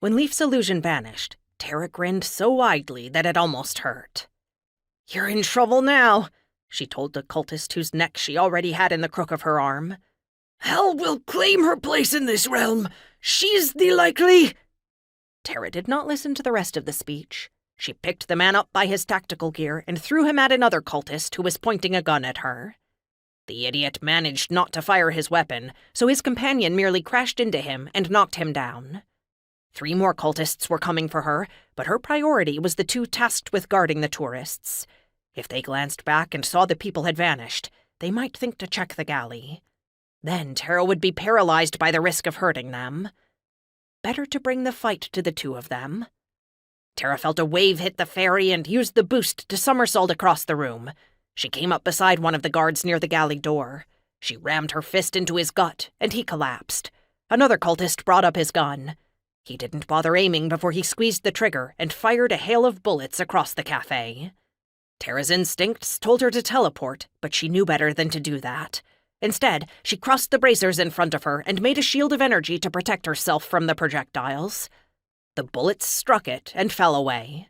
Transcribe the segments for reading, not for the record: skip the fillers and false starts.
When Leaf's illusion vanished, Terra grinned so widely that it almost hurt. "You're in trouble now," she told the cultist whose neck she already had in the crook of her arm. "Hell will claim her place in this realm. She's the likely—" Terra did not listen to the rest of the speech. She picked the man up by his tactical gear and threw him at another cultist who was pointing a gun at her. The idiot managed not to fire his weapon, so his companion merely crashed into him and knocked him down. 3 more cultists were coming for her, but her priority was the 2 tasked with guarding the tourists. If they glanced back and saw the people had vanished, they might think to check the galley. Then Terra would be paralyzed by the risk of hurting them. Better to bring the fight to the 2 of them. Terra felt a wave hit the ferry and used the boost to somersault across the room. She came up beside one of the guards near the galley door. She rammed her fist into his gut, and he collapsed. Another cultist brought up his gun. He didn't bother aiming before he squeezed the trigger and fired a hail of bullets across the cafe. Terra's instincts told her to teleport, but she knew better than to do that. Instead, she crossed the bracers in front of her and made a shield of energy to protect herself from the projectiles. The bullets struck it and fell away.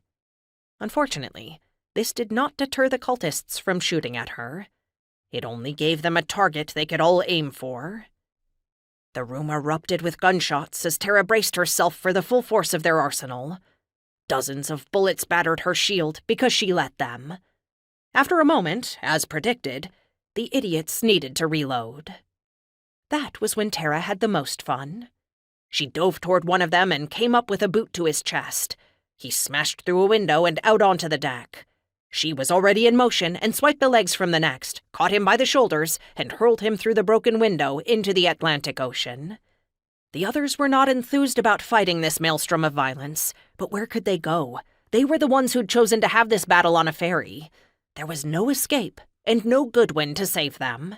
Unfortunately, this did not deter the cultists from shooting at her. It only gave them a target they could all aim for. The room erupted with gunshots as Terra braced herself for the full force of their arsenal. Dozens of bullets battered her shield because she let them. After a moment, as predicted, the idiots needed to reload. That was when Terra had the most fun. She dove toward one of them and came up with a boot to his chest. He smashed through a window and out onto the deck. She was already in motion and swiped the legs from the next, caught him by the shoulders, and hurled him through the broken window into the Atlantic Ocean. The others were not enthused about fighting this maelstrom of violence, but where could they go? They were the ones who'd chosen to have this battle on a ferry. There was no escape, and no Goodwin to save them.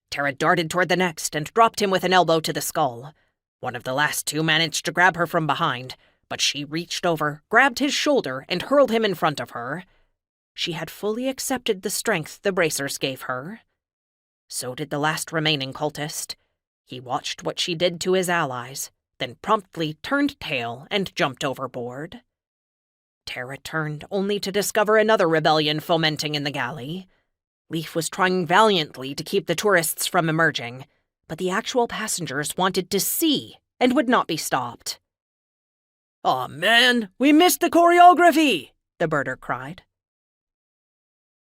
Terra darted toward the next and dropped him with an elbow to the skull. One of the last 2 managed to grab her from behind, but she reached over, grabbed his shoulder, and hurled him in front of her. She had fully accepted the strength the bracers gave her. So did the last remaining cultist. He watched what she did to his allies, then promptly turned tail and jumped overboard. Terra turned only to discover another rebellion fomenting in the galley. Leaf was trying valiantly to keep the tourists from emerging, but the actual passengers wanted to see and would not be stopped. "Aw, man, we missed the choreography!" the birder cried.